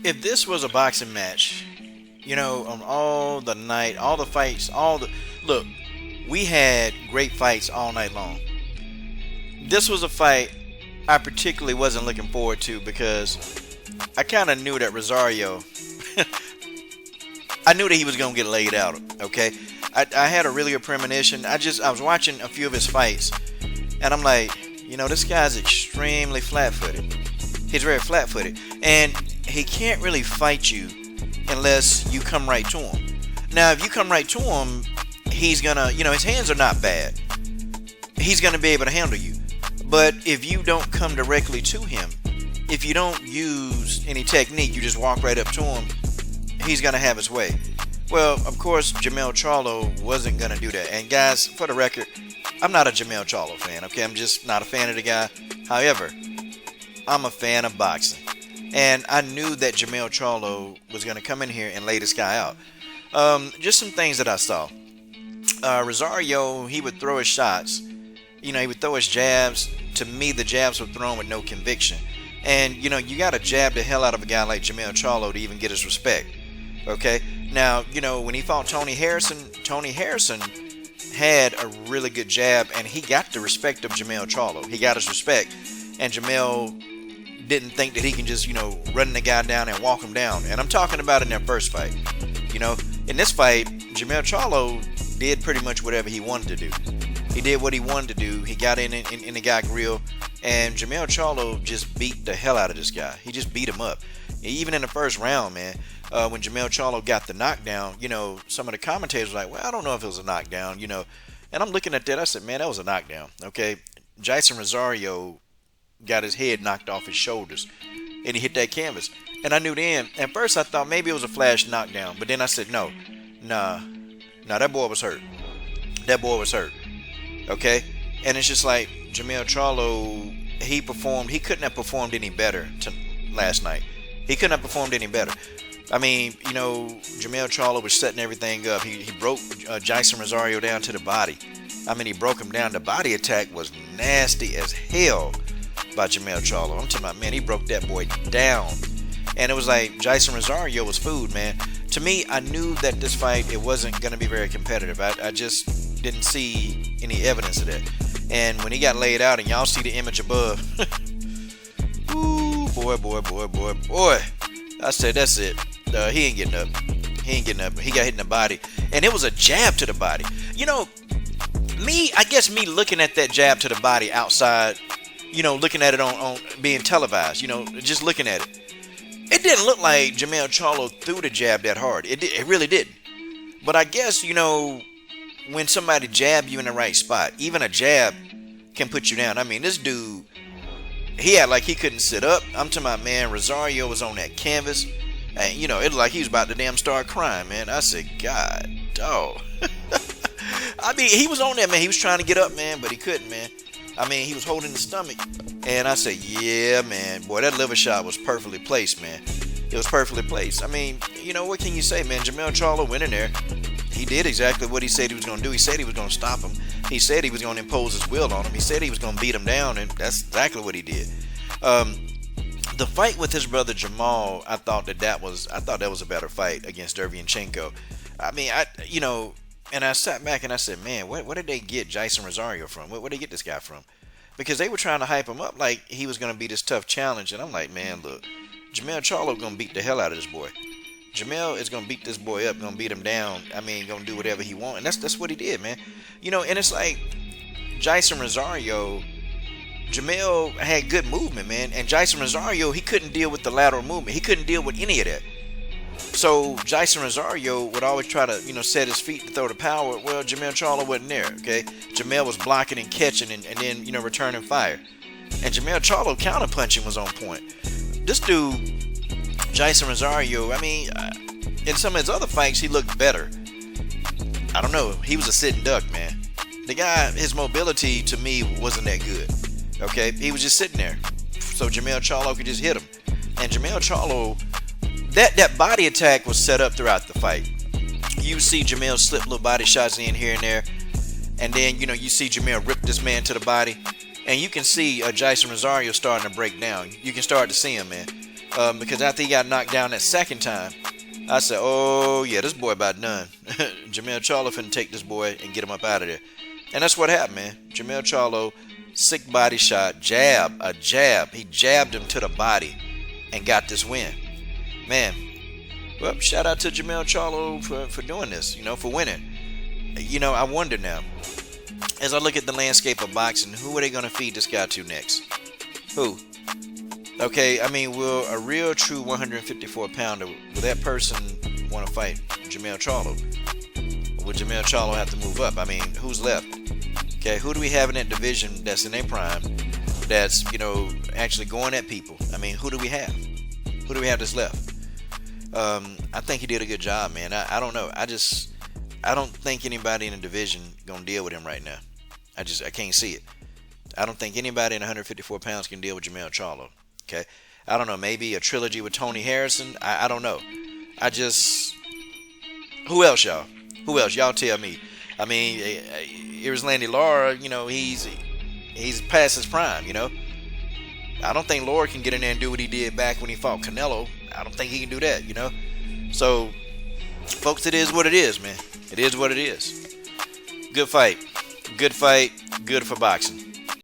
If this was a boxing match, on all the night, all the fights, look, we had great fights all night long. This was a fight I particularly wasn't looking forward to because I kind of knew that Rosario, I knew that he was going to get laid out, okay? I had a really good premonition. I was watching a few of his fights, and I'm like, this guy's extremely flat-footed. He's very flat-footed, and he can't really fight you unless you come right to him. Now, if you come right to him, he's gonna, his hands are not bad. He's gonna be able to handle you. But if you don't come directly to him, if you don't use any technique, you just walk right up to him, he's gonna have his way. Well, of course, Charlo wasn't gonna do that. And guys, for the record, I'm not a Charlo fan, okay? I'm just not a fan of the guy. However, I'm a fan of boxing. And I knew that Charlo was going to come in here and lay this guy out. Just some things that I saw. Rosario, he would throw his shots. He would throw his jabs. To me, the jabs were thrown with no conviction. And, you got to jab the hell out of a guy like Charlo to even get his respect. Okay? Now, when he fought Tony Harrison had a really good jab, and he got the respect of Charlo. He got his respect. And Jermell didn't think that he can just, run the guy down and walk him down. And I'm talking about in their first fight. In this fight, Charlo did pretty much whatever he wanted to do. He did what he wanted to do. He got in the guy grill, and Charlo just beat the hell out of this guy. He just beat him up. Even in the first round, man, when Charlo got the knockdown, some of the commentators were like, well, I don't know if it was a knockdown, And I'm looking at that, I said, man, that was a knockdown, okay? Jeison Rosario got his head knocked off his shoulders, and he hit that canvas. And I knew then, at first I thought maybe it was a flash knockdown, but then I said, nah, that boy was hurt. That boy was hurt, okay? And it's just like, Charlo, he couldn't have performed any better last night. He couldn't have performed any better. I mean, Charlo was setting everything up. He broke Jeison Rosario down to the body. I mean, he broke him down. The body attack was nasty as hell by Charlo. I'm talking about, man, he broke that boy down. And it was like Jeison Rosario was food, man. To me, I knew that this fight, it wasn't going to be very competitive. I just didn't see any evidence of that. And when he got laid out, and y'all see the image above, ooh, boy. I said, that's it. He ain't getting up. He got hit in the body. And it was a jab to the body. I guess me looking at that jab to the body outside, looking at it on being televised, just looking at it. It didn't look like Charlo threw the jab that hard. It really didn't. But I guess, when somebody jab you in the right spot, even a jab can put you down. I mean, this dude, he had like he couldn't sit up. I'm talking about, man, Rosario was on that canvas. And, it looked like he was about to damn start crying, man. I said, God, dog. I mean, he was on there, man. He was trying to get up, man, but he couldn't, man. I mean, he was holding the stomach. And I said, yeah, man. Boy, that liver shot was perfectly placed, man. It was perfectly placed. I mean, what can you say, man? Charlo went in there. He did exactly what he said he was going to do. He said he was going to stop him. He said he was going to impose his will on him. He said he was going to beat him down, and that's exactly what he did. The fight with his brother Jermell, I thought that was a better fight against Derevyanchenko. I mean, and I sat back and I said, man, where did they get Jeison Rosario from? Where did they get this guy from? Because they were trying to hype him up like he was going to be this tough challenge. And I'm like, man, look, Charlo going to beat the hell out of this boy. Jermell is going to beat this boy up, going to beat him down. I mean, going to do whatever he wants. And that's what he did, man. And it's like Jeison Rosario, Jermell had good movement, man. And Jeison Rosario, he couldn't deal with the lateral movement. He couldn't deal with any of that. So Jeison Rosario would always try to, set his feet to throw the power. Well, Charlo wasn't there, okay? Jermell was blocking and catching and then, returning fire. And Charlo counterpunching was on point. This dude, Jeison Rosario, I mean, in some of his other fights, he looked better. I don't know. He was a sitting duck, man. The guy, his mobility to me wasn't that good. Okay, he was just sitting there, so Charlo could just hit him. And Charlo, that body attack was set up throughout the fight. You see Jermell slip little body shots in here and there, and then you see Jermell rip this man to the body, and you can see Jeison Rosario starting to break down. You can start to see him, man. Because after he got knocked down that second time, I said, oh yeah, this boy about done. Jermell Charlo finna take this boy and get him up out of there. And that's what happened, man. Jermell Charlo, sick body shot, a jab. He jabbed him to the body and got this win. Man, well, shout out to Jermell Charlo for doing this, for winning. I wonder now, as I look at the landscape of boxing, who are they going to feed this guy to next? Who? Okay, I mean, will a real true 154 pounder, will that person want to fight Jermell Charlo? Or will Jermell Charlo have to move up? I mean, who's left? Okay, who do we have in that division that's in their prime, that's, actually going at people? I mean, who do we have? Who do we have that's left? I think he did a good job, man. I don't know. I don't think anybody in the division going to deal with him right now. I can't see it. I don't think anybody in 154 pounds can deal with Jermell Charlo. Okay, I don't know. Maybe a trilogy with Tony Harrison. I don't know. Who else, y'all? Who else? Y'all tell me. I mean, here's Landy Lara. He's past his prime. I don't think Lara can get in there and do what he did back when he fought Canelo. I don't think he can do that. So, folks, it is what it is, man. It is what it is. Good fight. Good fight. Good for boxing.